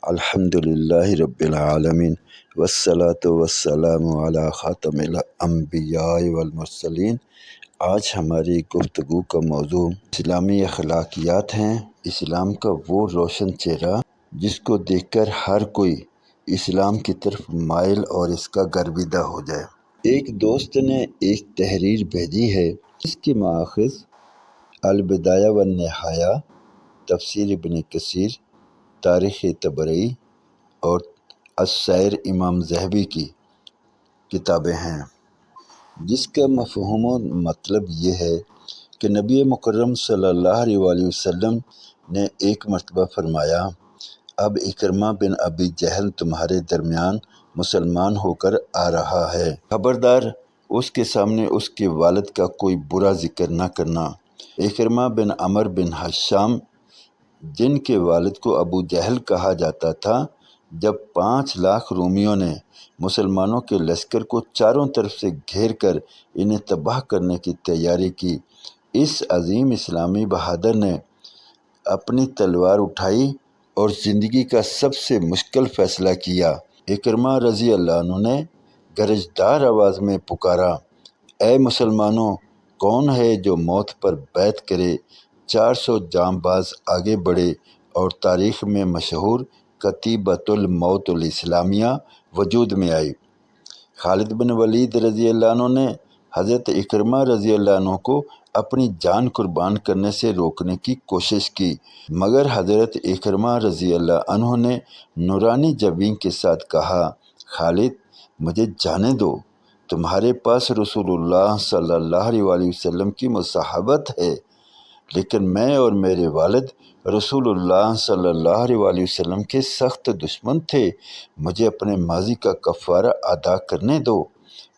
الحمدللہ رب العالمین والصلاة والسلام علی خاتم الانبیاء والمرسلین۔ آج ہماری گفتگو کا موضوع اسلامی اخلاقیات ہیں۔ اسلام کا وہ روشن چہرہ جس کو دیکھ کر ہر کوئی اسلام کی طرف مائل اور اس کا گرویدہ ہو جائے۔ ایک دوست نے ایک تحریر بھیجی ہے جس کی ماخذ البدایہ والنہایہ، تفسیر ابن کثیر، تاریخ طبری اور السیر امام ذہبی کی کتابیں ہیں، جس کا مفہوم و مطلب یہ ہے کہ نبی مکرم صلی اللہ علیہ وآلہ وسلم نے ایک مرتبہ فرمایا، اب اکرمہ بن ابی جہل تمہارے درمیان مسلمان ہو کر آ رہا ہے، خبردار اس کے سامنے اس کے والد کا کوئی برا ذکر نہ کرنا۔ اکرمہ بن عمرو بن حشام، جن کے والد کو ابو جہل کہا جاتا تھا، جب 5 لاکھ رومیوں نے مسلمانوں کے لشکر کو چاروں طرف سے گھیر کر انہیں تباہ کرنے کی تیاری کی، اس عظیم اسلامی بہادر نے اپنی تلوار اٹھائی اور زندگی کا سب سے مشکل فیصلہ کیا۔ اکرمہ رضی اللہ عنہ نے گرجدار آواز میں پکارا، اے مسلمانوں، کون ہے جو موت پر بیعت کرے؟ 400 جانباز آگے بڑھے اور تاریخ میں مشہور کتیبۃ الموت الاسلامیہ وجود میں آئی۔ خالد بن ولید رضی اللہ عنہ نے حضرت اکرمہ رضی اللہ عنہ کو اپنی جان قربان کرنے سے روکنے کی کوشش کی، مگر حضرت اکرمہ رضی اللہ عنہ نے نورانی جبین کے ساتھ کہا، خالد، مجھے جانے دو، تمہارے پاس رسول اللہ صلی اللہ علیہ وآلہ وسلم کی مصاحبت ہے، لیکن میں اور میرے والد رسول اللہ صلی اللہ علیہ وآلہ وسلم کے سخت دشمن تھے، مجھے اپنے ماضی کا کفارہ ادا کرنے دو۔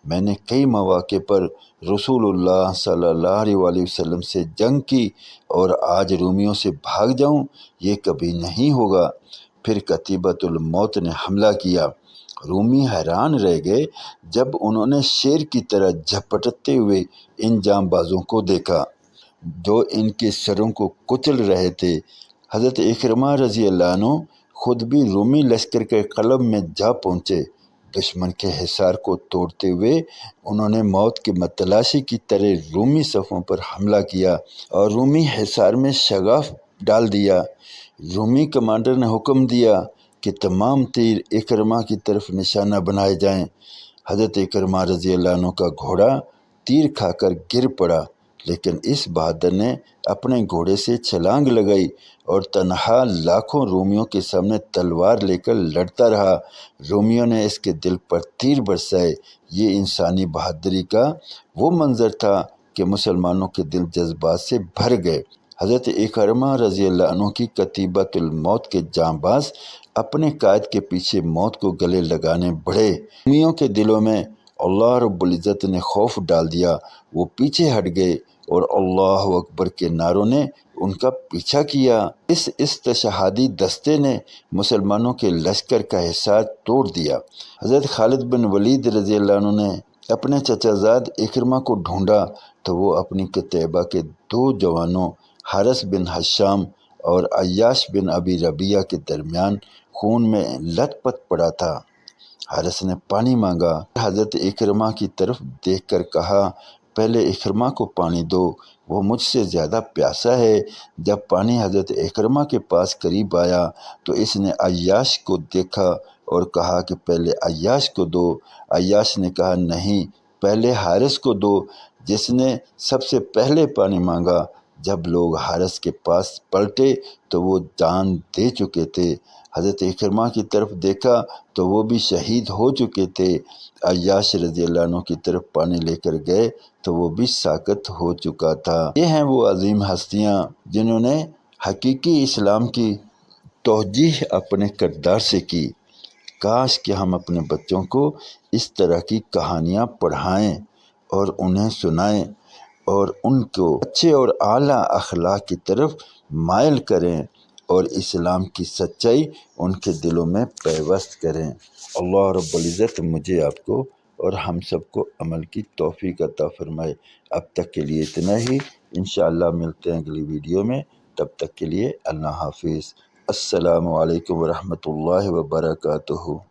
میں نے کئی مواقع پر رسول اللہ صلی اللہ علیہ وآلہ وسلم سے جنگ کی اور آج رومیوں سے بھاگ جاؤں، یہ کبھی نہیں ہوگا۔ پھر کتیبۃ الموت نے حملہ کیا۔ رومی حیران رہ گئے جب انہوں نے شیر کی طرح جھپٹتے ہوئے ان جانبازوں کو دیکھا جو ان کے سروں کو کچل رہے تھے۔ حضرت اکرمہ رضی اللہ عنہ خود بھی رومی لشکر کے قلب میں جا پہنچے۔ دشمن کے حصار کو توڑتے ہوئے انہوں نے موت کی متلاشی کی طرح رومی صفوں پر حملہ کیا اور رومی حصار میں شگاف ڈال دیا۔ رومی کمانڈر نے حکم دیا کہ تمام تیر اکرمہ کی طرف نشانہ بنائے جائیں۔ حضرت اکرمہ رضی اللہ عنہ کا گھوڑا تیر کھا کر گر پڑا، لیکن اس بہادر نے اپنے گھوڑے سے چھلانگ لگائی اور تنہا لاکھوں رومیوں کے سامنے تلوار لے کر لڑتا رہا۔ رومیوں نے اس کے دل پر تیر برسائے۔ یہ انسانی بہادری کا وہ منظر تھا کہ مسلمانوں کے دل جذبات سے بھر گئے۔ حضرت اکرمہ رضی اللہ عنہ کی کتیبۃ الموت کے جانباز اپنے قائد کے پیچھے موت کو گلے لگانے بڑھے۔ رومیوں کے دلوں میں اللہ رب العزت نے خوف ڈال دیا، وہ پیچھے ہٹ گئے اور اللہ اکبر کے نعروں نے ان کا پیچھا کیا۔ اس استشہادی دستے نے مسلمانوں کے لشکر کا حصار توڑ دیا۔ حضرت خالد بن ولید رضی اللہ عنہ نے اپنے چچا زاد اکرمہ کو ڈھونڈا تو وہ اپنی کتیبہ کے 2 جوانوں حارث بن حشام اور عیاش بن ابی ربیعہ کے درمیان خون میں لت پت پڑا تھا۔ حارث نے پانی مانگا، حضرت اکرمہ کی طرف دیکھ کر کہا، پہلے اکرمہ کو پانی دو، وہ مجھ سے زیادہ پیاسا ہے۔ جب پانی حضرت اکرمہ کے پاس قریب آیا تو اس نے عیاش کو دیکھا اور کہا کہ پہلے عیاش کو دو۔ عیاش نے کہا، نہیں، پہلے حارث کو دو، جس نے سب سے پہلے پانی مانگا۔ جب لوگ حارث کے پاس پلٹے تو وہ جان دے چکے تھے۔ حضرت اکرمہ کی طرف دیکھا تو وہ بھی شہید ہو چکے تھے۔ عیاش رضی اللہ عنہ کی طرف پانی لے کر گئے تو وہ بھی ساکت ہو چکا تھا۔ یہ ہیں وہ عظیم ہستیاں جنہوں نے حقیقی اسلام کی توجیہ اپنے کردار سے کی۔ کاش کہ ہم اپنے بچوں کو اس طرح کی کہانیاں پڑھائیں اور انہیں سنائیں اور ان کو اچھے اور اعلیٰ اخلاق کی طرف مائل کریں اور اسلام کی سچائی ان کے دلوں میں پیوست کریں۔ اللہ رب العزت مجھے، آپ کو اور ہم سب کو عمل کی توفیق عطا فرمائے۔ اب تک کے لیے اتنا ہی، انشاءاللہ ملتے ہیں اگلی ویڈیو میں، تب تک کے لیے اللہ حافظ۔ السلام علیکم ورحمۃ اللہ وبرکاتہ۔